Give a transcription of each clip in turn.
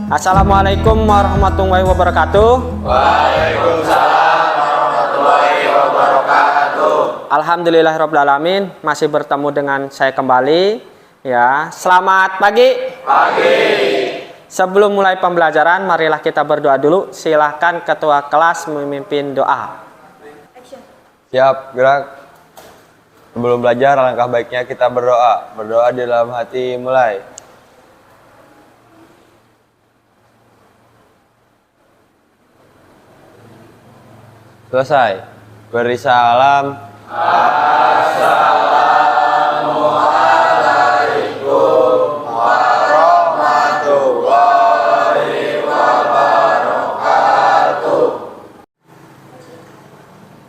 Assalamualaikum warahmatullahi wabarakatuh. Waalaikumsalam warahmatullahi wabarakatuh. Alhamdulillahirabbil alamin, masih bertemu dengan saya kembali ya. Selamat pagi. Pagi. Sebelum mulai pembelajaran, marilah kita berdoa dulu. Silahkan ketua kelas memimpin doa. Siap, gerak. Sebelum belajar, alangkah baiknya kita berdoa. Berdoa di dalam hati, mulai. Selesai. Beri salam. Assalamualaikum warahmatullahi wabarakatuh.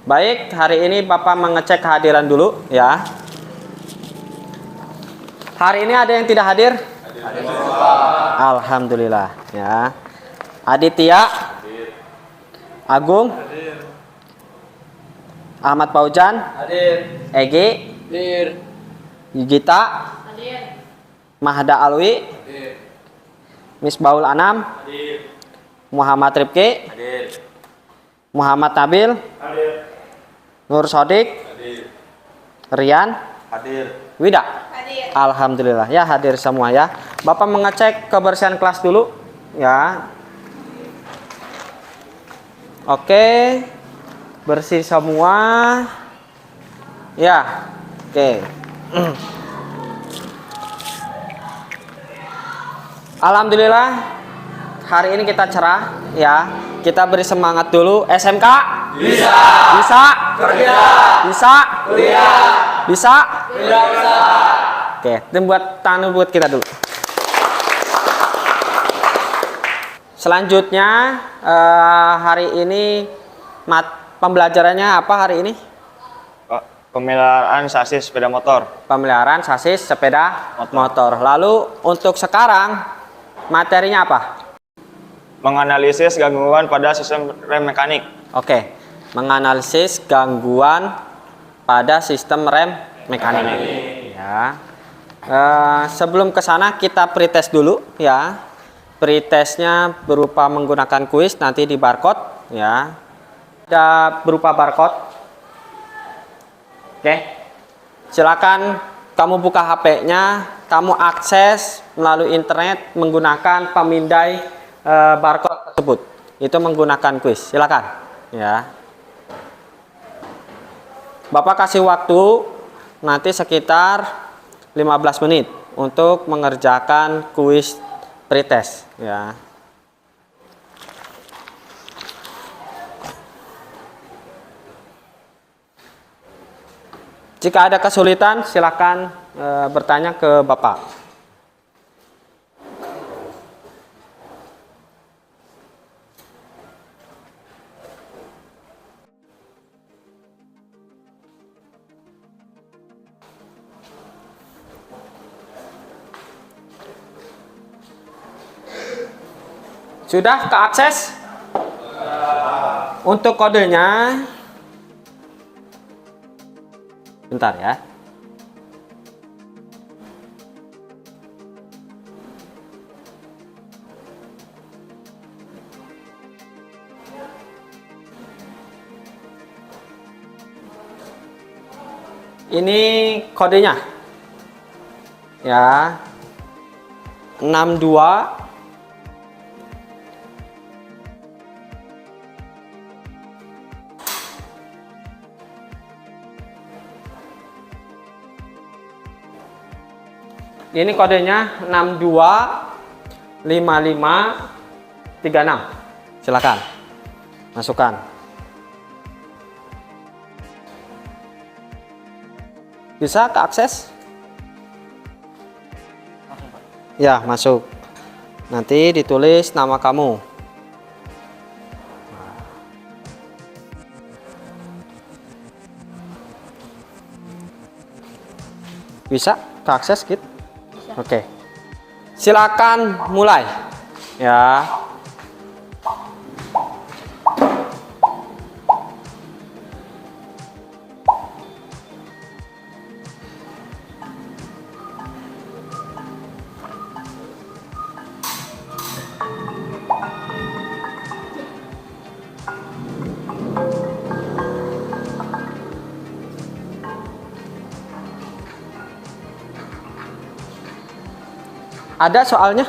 Baik, hari ini Bapak mengecek kehadiran dulu ya. Hari ini ada yang tidak hadir? Alhamdulillah ya. Aditya, Agung, Ahmad Paujan, Hadir. Egi, Hadir. Gita, Hadir. Mahda Alwi, Hadir. Misbaul Anam, Hadir. Muhammad Rifki, Hadir. Muhammad Nabil, Hadir. Nur Sodik, Hadir. Rian, Hadir. Wida. Hadir. Alhamdulillah ya, hadir semua ya. Bapak mengecek kebersihan kelas dulu ya. Oke, bersih semua ya. Oke. Alhamdulillah hari ini kita cerah ya. Kita beri semangat dulu. SMK Bisa. bisa, Kerja. bisa, Kuliah. bisa. Tidak bisa. Oke, itu buat tangan buat kita dulu. Selanjutnya hari ini pembelajarannya apa hari ini? Pemeliharaan sasis sepeda motor. Pemeliharaan sasis sepeda motor. Lalu untuk sekarang materinya apa? Menganalisis gangguan pada sistem rem mekanik. Oke, menganalisis gangguan pada sistem rem mekanik. Ya. Sebelum ke sana kita pretest dulu ya. Pretestnya berupa menggunakan kuis nanti di barcode ya. Ada berupa barcode. Oke. Silakan kamu buka HP-nya, kamu akses melalui internet menggunakan pemindai barcode tersebut. Itu menggunakan kuis. Silakan ya. Bapak kasih waktu nanti sekitar 15 menit untuk mengerjakan kuis pretest ya. Jika ada kesulitan silakan bertanya ke Bapak. Sudah keakses? Untuk kodenya, bentar ya. Ini kodenya ya, 62 ini kodenya 625536. Silakan masukkan. Bisa keakses? Ya, masuk. Nanti ditulis nama kamu. Bisa keakses gitu? Oke. Silakan mulai. Ya. Ada soalnya?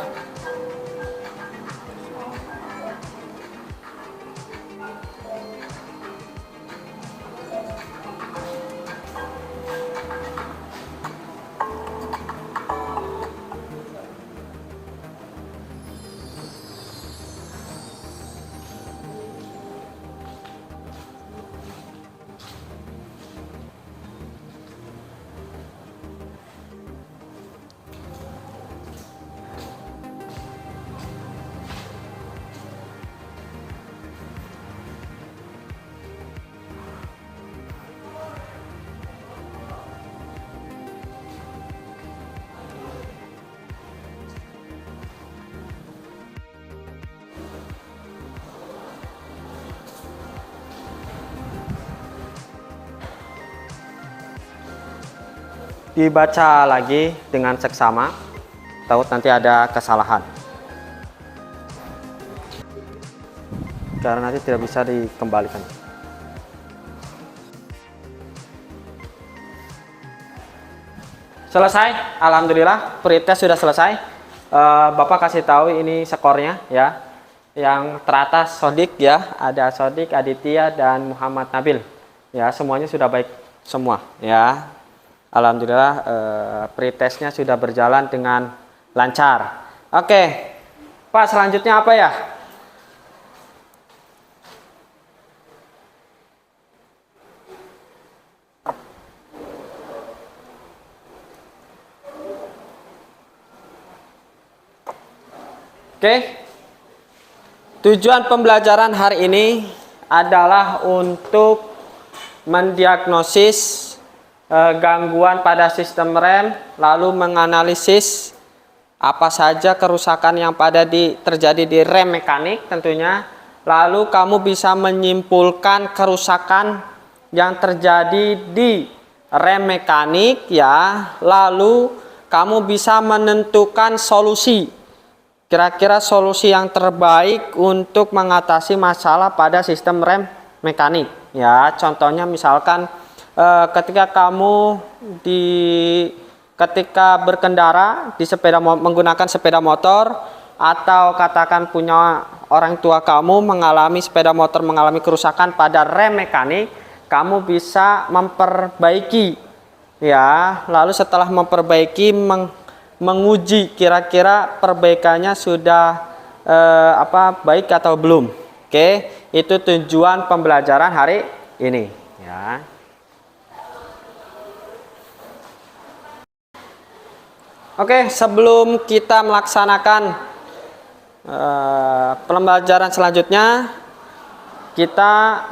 Dibaca lagi dengan seksama, takut nanti ada kesalahan karena nanti tidak bisa dikembalikan. Selesai, alhamdulillah pretest sudah selesai. Bapak kasih tahu ini skornya ya. Yang teratas Sodik ya, ada Sodik, Aditya dan Muhammad Nabil ya, semuanya sudah baik semua ya. Alhamdulillah pretestnya sudah berjalan dengan lancar. Oke, Pak, selanjutnya apa ya? Oke, tujuan pembelajaran hari ini adalah untuk mendiagnosis gangguan pada sistem rem, lalu menganalisis apa saja kerusakan yang terjadi di rem mekanik tentunya, lalu kamu bisa menyimpulkan kerusakan yang terjadi di rem mekanik ya, lalu kamu bisa menentukan solusi. Kira-kira solusi yang terbaik untuk mengatasi masalah pada sistem rem mekanik ya. Contohnya misalkan ketika kamu ketika berkendara di menggunakan sepeda motor, atau katakan punya orang tua kamu sepeda motor mengalami kerusakan pada rem mekanik, kamu bisa memperbaiki ya. Lalu setelah memperbaiki menguji kira-kira perbaikannya sudah baik atau belum. Oke, itu tujuan pembelajaran hari ini ya. Oke, sebelum kita melaksanakan pembelajaran selanjutnya, kita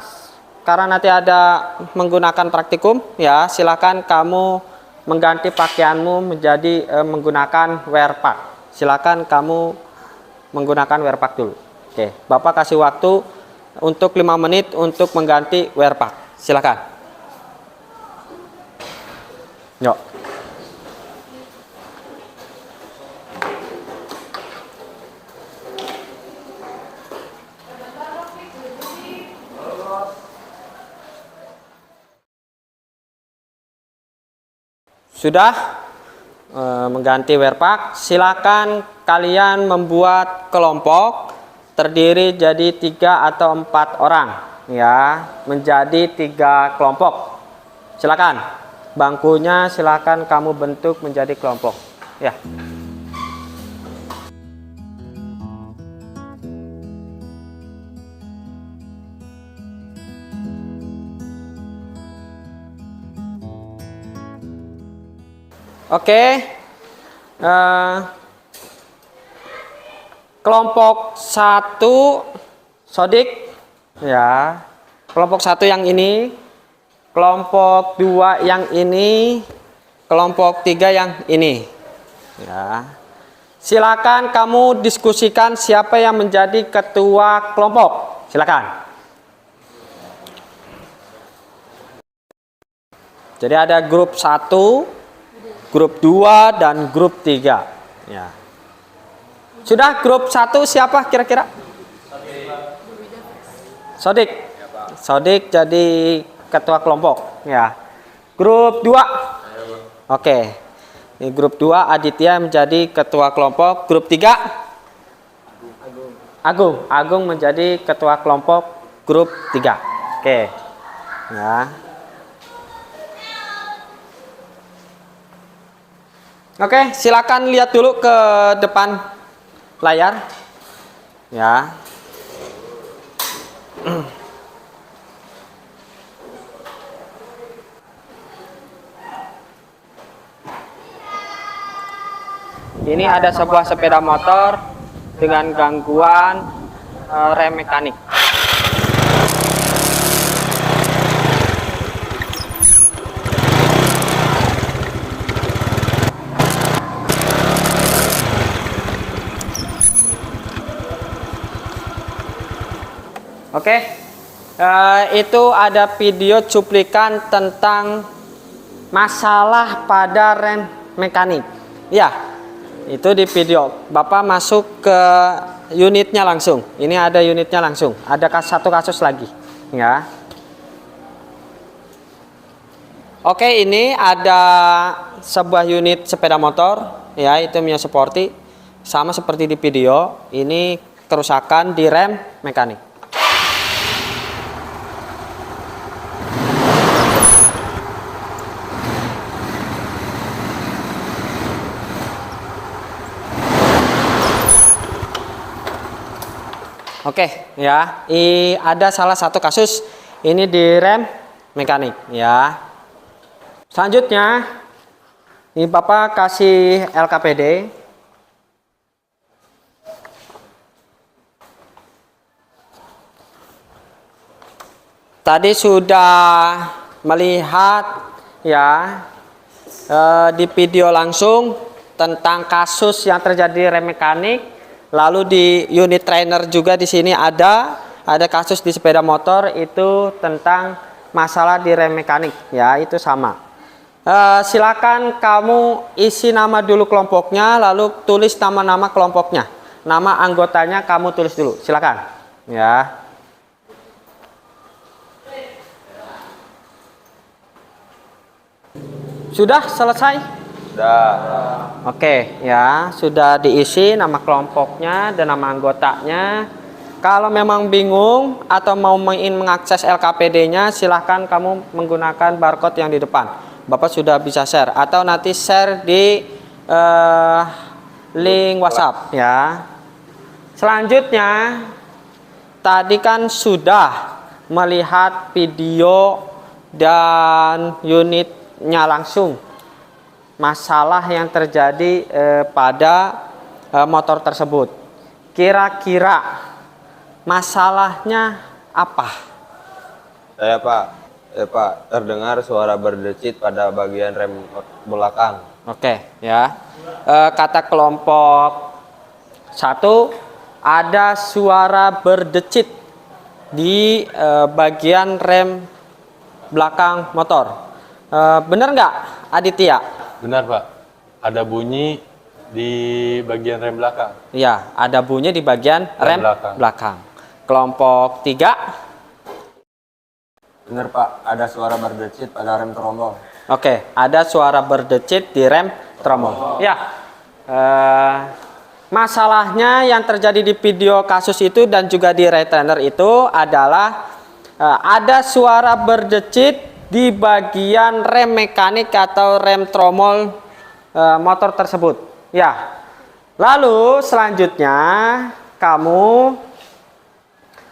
karena nanti ada menggunakan praktikum ya, silakan kamu mengganti pakaianmu menjadi menggunakan wear pack. Silakan kamu menggunakan wear pack dulu. Oke, Bapak kasih waktu untuk 5 menit untuk mengganti wear pack. Silakan. Yuk. Sudah mengganti wear pack, silakan kalian membuat kelompok terdiri jadi 3 atau 4 orang ya, menjadi 3 kelompok. Silakan bangkunya, silakan kamu bentuk menjadi kelompok ya. Oke, kelompok 1 Sodik ya, kelompok 1 yang ini, kelompok 2 yang ini, kelompok 3 yang ini ya. Silakan kamu diskusikan siapa yang menjadi ketua kelompok. Silakan. Jadi ada grup 1, grup 2 dan grup 3 ya. Sudah grup 1 siapa kira-kira? Sodik. Sodik jadi ketua kelompok ya. Grup 2. Oke. Ini grup 2 Aditya menjadi ketua kelompok. Grup 3 Agung menjadi ketua kelompok grup 3. Oke. Ya. Oke, silakan lihat dulu ke depan layar. Ya. Ini ada sebuah sepeda motor dengan gangguan rem mekanik. Oke, itu ada video cuplikan tentang masalah pada rem mekanik. Ya, itu di video. Bapak masuk ke unitnya langsung. Ini ada unitnya langsung. Ada satu kasus lagi, ya. Oke, ini ada sebuah unit sepeda motor, ya, itu Mio Sporty. Sama seperti di video. Ini kerusakan di rem mekanik. Oke, ya, ada salah satu kasus ini di rem mekanik, ya. Selanjutnya, ini Bapak kasih LKPD. Tadi sudah melihat, ya, di video langsung tentang kasus yang terjadi di rem mekanik. Lalu di unit trainer juga di sini ada kasus di sepeda motor itu tentang masalah di rem mekanik, ya, itu sama. Silakan kamu isi nama dulu kelompoknya, lalu tulis nama-nama kelompoknya, nama anggotanya kamu tulis dulu, silakan, ya. Sudah selesai? Oke, ya, sudah diisi nama kelompoknya dan nama anggotanya. Kalau memang bingung atau mau ingin mengakses LKPD-nya, silahkan kamu menggunakan barcode yang di depan. Bapak sudah bisa share atau nanti share di link WhatsApp, ya. Selanjutnya, tadi kan sudah melihat video dan unitnya langsung. Masalah yang terjadi pada motor tersebut. Kira-kira masalahnya apa? Saya Pak, terdengar suara berdecit pada bagian rem belakang. Oke, ya. Kata kelompok 1, ada suara berdecit di bagian rem belakang motor. Bener nggak, Aditya? Benar Pak, ada bunyi di bagian rem belakang. Iya, ada bunyi di bagian rem belakang. Kelompok 3. Benar Pak, ada suara berdecit pada rem tromol. Oke, ada suara berdecit di rem tromol. Ya, masalahnya yang terjadi di video kasus itu dan juga di retainer itu adalah ada suara berdecit di bagian rem mekanik atau rem tromol motor tersebut. Ya. Lalu selanjutnya kamu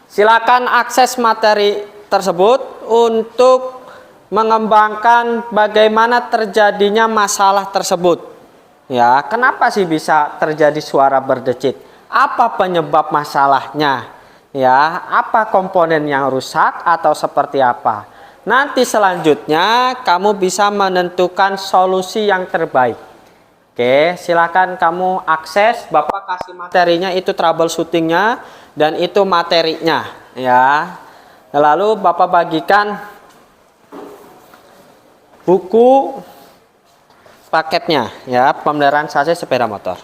silakan akses materi tersebut untuk mengembangkan bagaimana terjadinya masalah tersebut. Ya, kenapa sih bisa terjadi suara berdecit? Apa penyebab masalahnya? Ya, apa komponen yang rusak atau seperti apa? Nanti selanjutnya kamu bisa menentukan solusi yang terbaik. Oke, silakan kamu akses. Bapak kasih materinya itu troubleshootingnya dan itu materinya, ya. Lalu Bapak bagikan buku paketnya, ya, pemeliharaan sasis sepeda motor.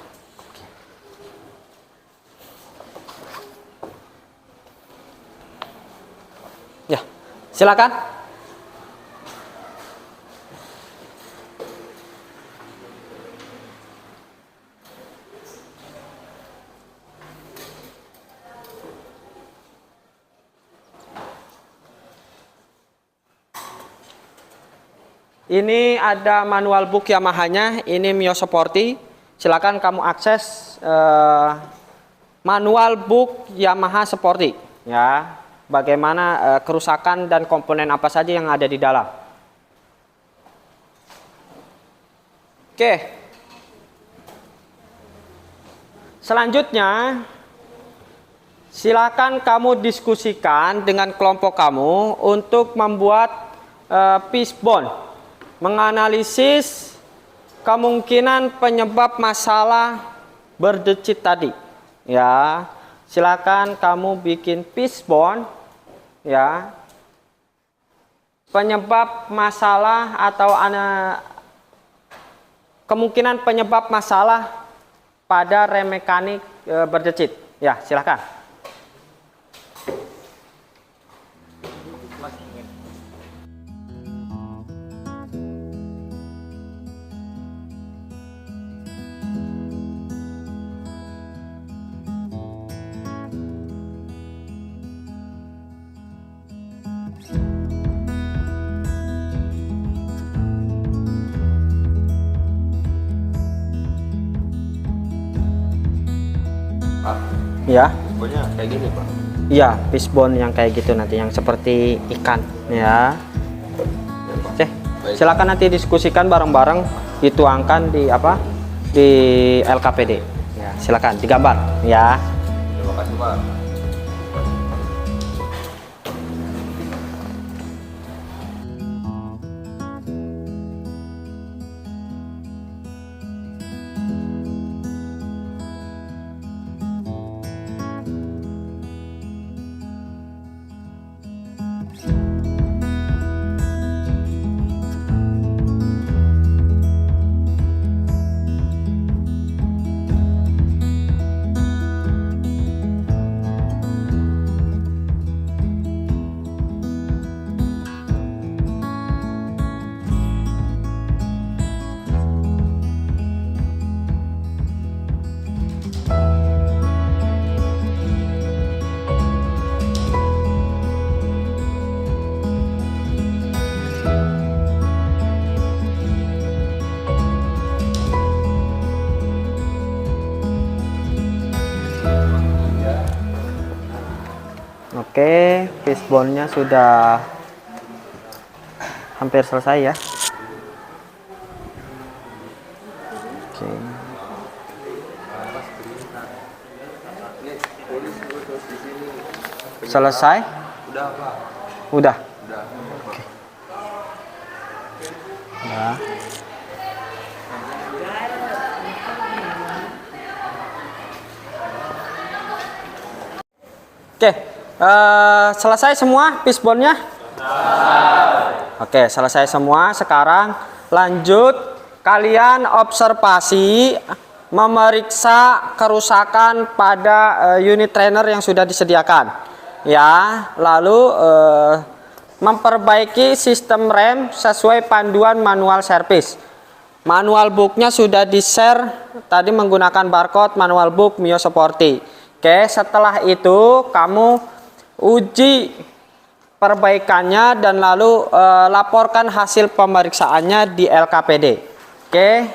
Ya, silakan. Ini ada manual book Yamaha-nya, ini Mio Sporty. Silakan kamu akses manual book Yamaha Sporty ya. Bagaimana kerusakan dan komponen apa saja yang ada di dalam. Oke. Selanjutnya silakan kamu diskusikan dengan kelompok kamu untuk membuat fishbone, menganalisis kemungkinan penyebab masalah berdecit tadi. Ya, silakan kamu bikin fishbone ya. Penyebab masalah atau kemungkinan penyebab masalah pada rem mekanik berdecit. Ya, silakan. Ya. Pokoknya kayak gini, Pak. Iya, fishbone yang kayak gitu nanti, yang seperti ikan ya. Oke, silakan nanti diskusikan bareng-bareng, dituangkan di apa? Di LKPD. Ya, silakan digambar ya. Terima kasih, Pak. Oke, fishbone-nya sudah hampir selesai ya. Oke. Selesai? Udah, Pak. Udah. Udah. Oke. Udah. Oke, selesai semua fishbone-nya? Oke, selesai semua. Sekarang lanjut kalian observasi, memeriksa kerusakan pada unit trainer yang sudah disediakan. Ya, lalu memperbaiki sistem rem sesuai panduan manual servis. Manual booknya sudah di-share tadi menggunakan barcode manual book Mio Sporty. Oke, setelah itu kamu uji perbaikannya dan lalu laporkan hasil pemeriksaannya di LKPD. Oke,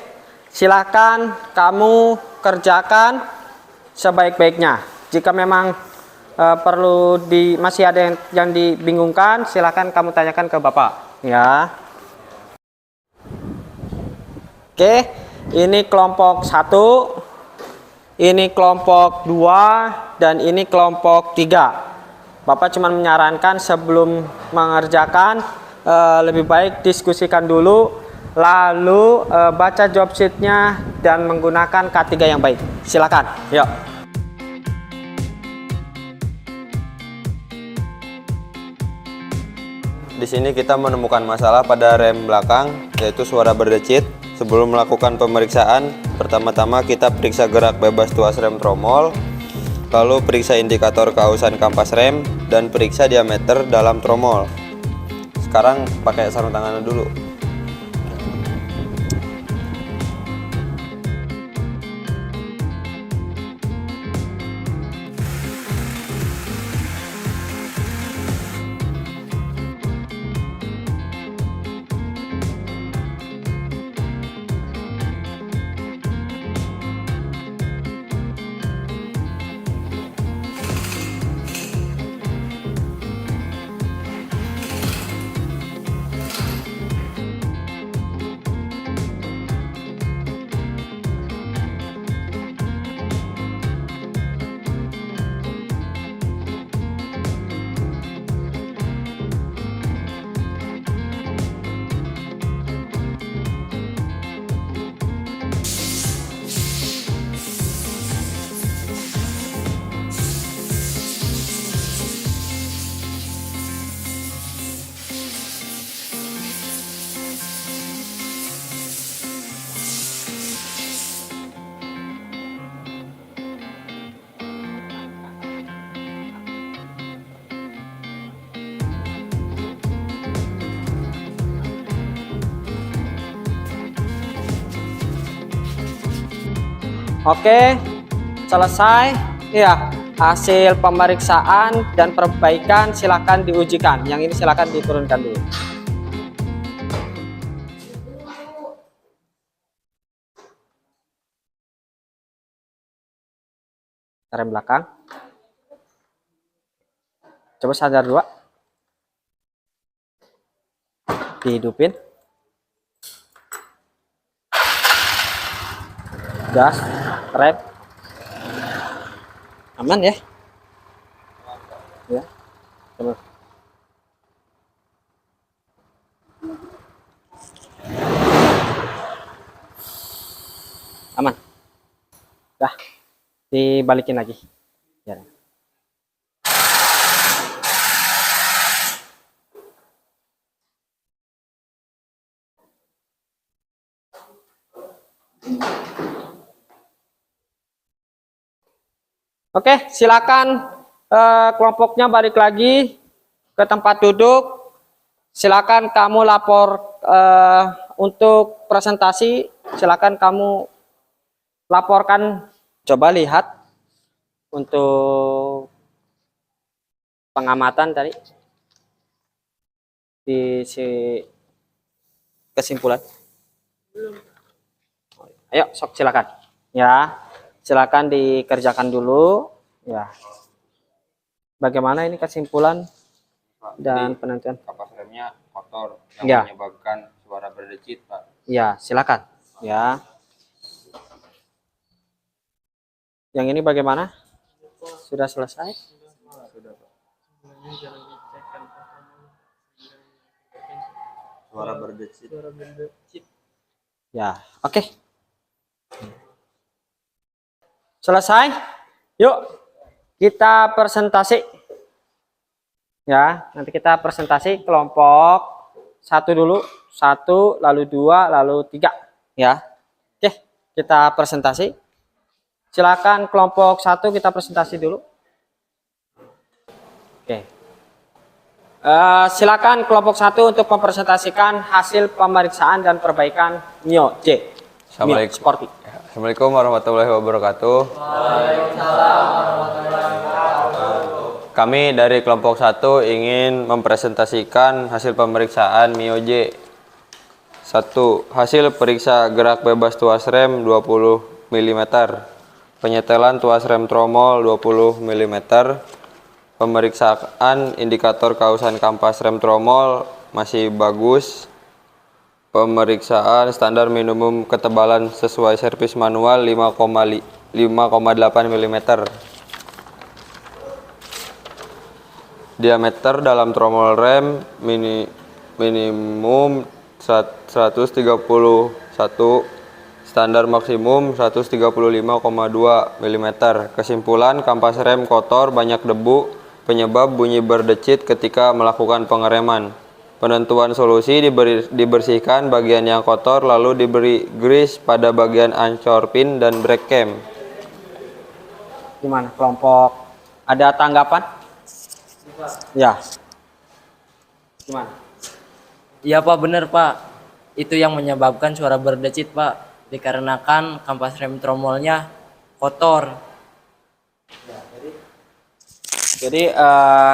silakan kamu kerjakan sebaik-baiknya. Jika memang masih ada yang dibingungkan, silakan kamu tanyakan ke Bapak. Ya. Oke, ini kelompok 1. Ini kelompok 2 dan ini kelompok 3. Bapak cuma menyarankan sebelum mengerjakan lebih baik diskusikan dulu, lalu baca job sheet-nya dan menggunakan K3 yang baik. Silakan. Yuk. Di sini kita menemukan masalah pada rem belakang, yaitu suara berdecit. Sebelum melakukan pemeriksaan, pertama-tama kita periksa gerak bebas tuas rem tromol, lalu periksa indikator keausan kampas rem, dan periksa diameter dalam tromol. Sekarang pakai sarung tangan dulu. Oke, selesai. Ya, hasil pemeriksaan dan perbaikan silakan diujikan. Yang ini silakan diturunkan dulu. Rem belakang. Coba sadar dua. Dihidupin. Gas, rem. Aman ya? Ya. Coba. Aman. Dah. Dibalikin lagi. Ya. Oke, silakan kelompoknya balik lagi ke tempat duduk. Silakan kamu lapor untuk presentasi. Silakan kamu laporkan. Coba lihat untuk pengamatan tadi di kesimpulan. Ayo, sok silakan. Ya. Silakan dikerjakan dulu ya. Bagaimana ini kesimpulan dan penentuan? Kapas remnya kotor yang Ya. menyebabkan suara berdecit, Pak. Ya, silakan. Ya. Yang ini bagaimana? Sudah selesai? Sudah, Pak. Suara berdecit. Ya, oke. Selesai? Yuk, kita presentasi. Ya, nanti kita presentasi kelompok 1 dulu. 1, lalu 2, lalu 3. Ya. Oke, kita presentasi. Silakan kelompok 1 kita presentasi dulu. Oke. Silakan kelompok 1 untuk mempresentasikan hasil pemeriksaan dan perbaikan Mio J. Assalamualaikum. Sporty. Assalamualaikum warahmatullahi wabarakatuh. Kami dari kelompok 1 ingin mempresentasikan hasil pemeriksaan Mio J. 1. Hasil periksa gerak bebas tuas rem 20 mm. Penyetelan tuas rem tromol 20 mm. Pemeriksaan indikator kausan kampas rem tromol masih bagus. Pemeriksaan standar minimum ketebalan sesuai servis manual 5,8 mm. Diameter dalam tromol rem minimum 131, standar maksimum 135,2 mm. Kesimpulan, kampas rem kotor, banyak debu, penyebab bunyi berdecit ketika melakukan pengereman. Penentuan solusi, dibersihkan bagian yang kotor lalu diberi grease pada bagian ancor pin dan brake cam. Gimana kelompok? Ada tanggapan? Ya. Gimana? Iya Pak, bener Pak. Itu yang menyebabkan suara berdecit Pak. Dikarenakan kampas rem tromolnya kotor. Jadi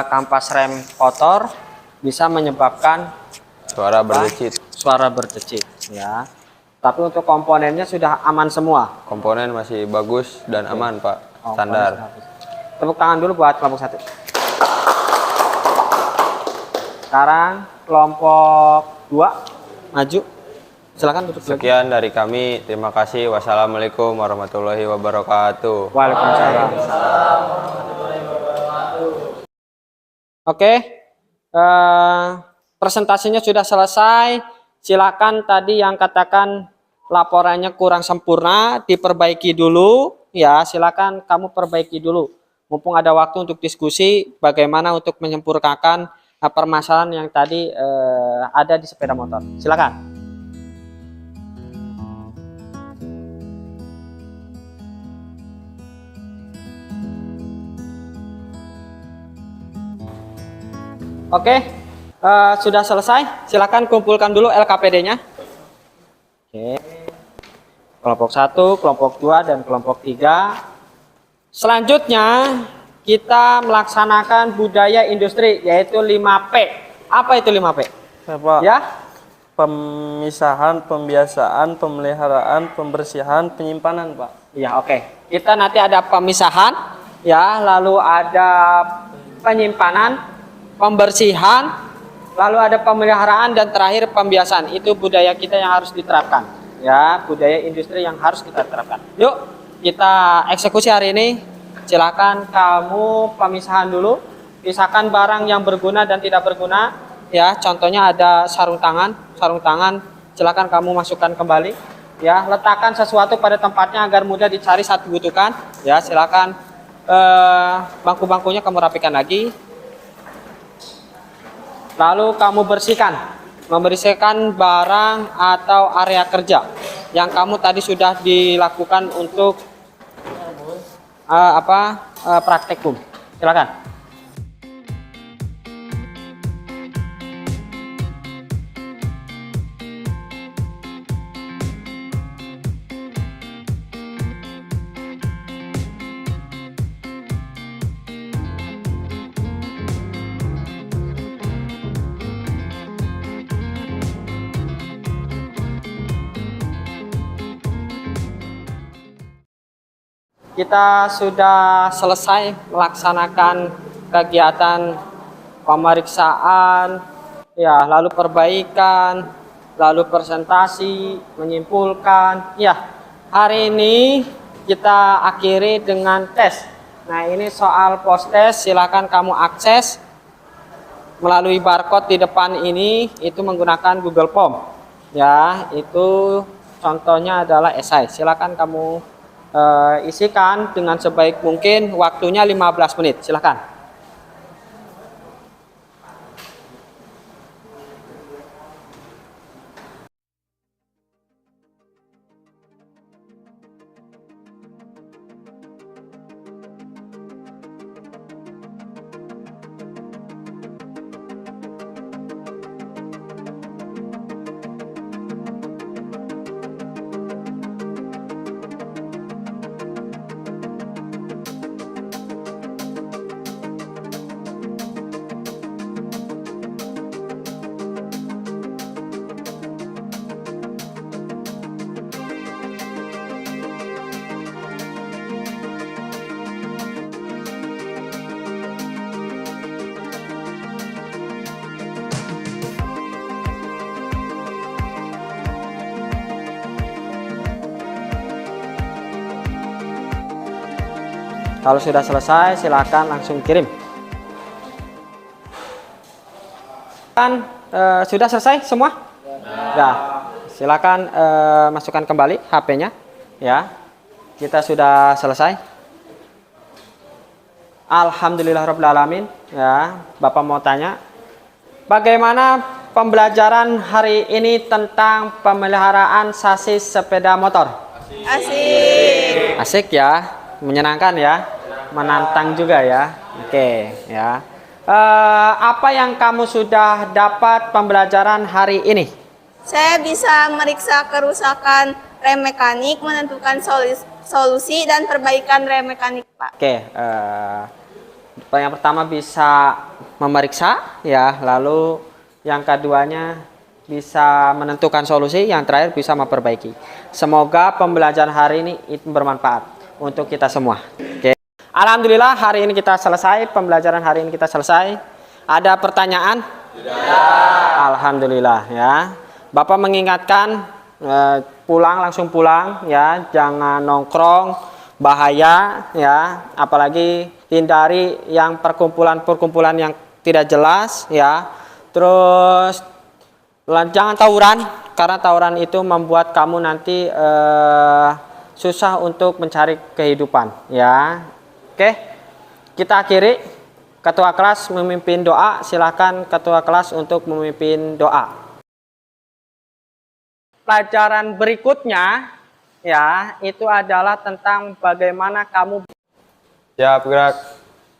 kampas rem kotor bisa menyebabkan Suara berdecit. Suara berdecit ya. Tapi untuk komponennya sudah aman semua. Komponen masih bagus dan aman, Pak. Oh, Standar. Tepuk tangan dulu buat kelompok 1. Sekarang kelompok 2 maju. Silakan duduk lagi. Sekian dari kami. Terima kasih. Wassalamualaikum warahmatullahi wabarakatuh. Waalaikumsalam. Oke. Presentasinya sudah selesai. Silakan tadi yang katakan laporannya kurang sempurna diperbaiki dulu ya. Silakan kamu perbaiki dulu. Mumpung ada waktu untuk diskusi bagaimana untuk menyempurnakan permasalahan yang tadi ada di sepeda motor. Silakan. Oke, sudah selesai. Silakan kumpulkan dulu LKPD-nya. Oke. Kelompok 1, kelompok 2, dan kelompok 3. Selanjutnya kita melaksanakan budaya industri, yaitu 5P. Apa itu 5P? Pak. Ya, Pemisahan, pembiasaan, pemeliharaan, pembersihan, penyimpanan, Pak. ya oke. Kita nanti ada pemisahan, ya, lalu ada penyimpanan, pembersihan, lalu ada pemeliharaan, dan terakhir pembiasaan. Itu budaya kita yang harus diterapkan, ya, budaya industri yang harus kita terapkan. Yuk, kita eksekusi hari ini. Silakan kamu pemisahan dulu, pisahkan barang yang berguna dan tidak berguna, ya. Contohnya ada sarung tangan. Sarung tangan silakan kamu masukkan kembali, ya. Letakkan sesuatu pada tempatnya agar mudah dicari saat dibutuhkan, ya. Silakan bangku-bangkunya kamu rapikan lagi, lalu kamu membersihkan barang atau area kerja yang kamu tadi sudah dilakukan untuk praktikum. Silakan. Kita sudah selesai melaksanakan kegiatan pemeriksaan, ya, lalu perbaikan, lalu presentasi, menyimpulkan. Ya, hari ini kita akhiri dengan tes. Nah, ini soal post test, silakan kamu akses melalui barcode di depan ini, itu menggunakan Google Form. Ya, itu contohnya adalah esai. Silakan kamu isikan dengan sebaik mungkin, waktunya 15 menit. Silakan. Kalau sudah selesai, silakan langsung kirim. Kan sudah selesai semua? Ya. Silakan masukkan kembali HP-nya, ya. Kita sudah selesai. Alhamdulillahirabbil alamin, ya. Bapak mau tanya, bagaimana pembelajaran hari ini tentang pemeliharaan sasis sepeda motor? Asik. Asik ya, menyenangkan ya, menantang juga ya. Oke, ya. Apa yang kamu sudah dapat pembelajaran hari ini? Saya bisa meriksa kerusakan rem mekanik, menentukan solusi dan perbaikan rem mekanik, Pak. Oke, yang pertama bisa memeriksa ya, lalu yang keduanya bisa menentukan solusi, yang terakhir bisa memperbaiki. Semoga pembelajaran hari ini itu bermanfaat untuk kita semua. Oke. Alhamdulillah hari ini kita selesai, pembelajaran hari ini kita selesai. Ada pertanyaan? Tidak. Alhamdulillah ya. Bapak mengingatkan langsung pulang ya, jangan nongkrong, bahaya ya, apalagi hindari yang perkumpulan-perkumpulan yang tidak jelas ya. Terus jangan tawuran, karena tawuran itu membuat kamu nanti susah untuk mencari kehidupan ya. Oke, kita akhiri. Ketua kelas memimpin doa, silakan ketua kelas untuk memimpin doa. Pelajaran berikutnya ya, itu adalah tentang bagaimana kamu. Siap gerak.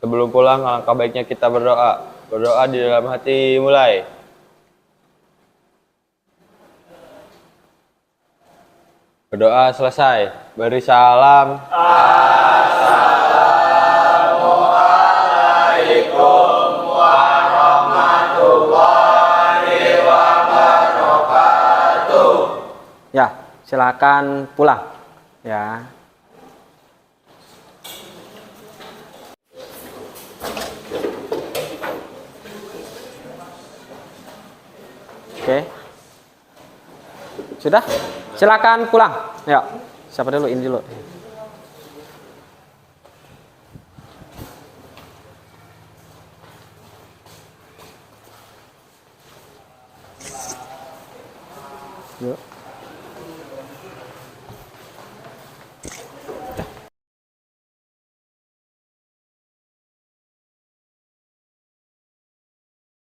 Sebelum pulang, alangkah baiknya kita berdoa. Berdoa di dalam hati, mulai. Berdoa selesai. Beri salam. Ya, silakan pulang. Ya. Oke. Sudah? Silakan pulang. Ya. Siapa dulu? Ini dulu. Yuk.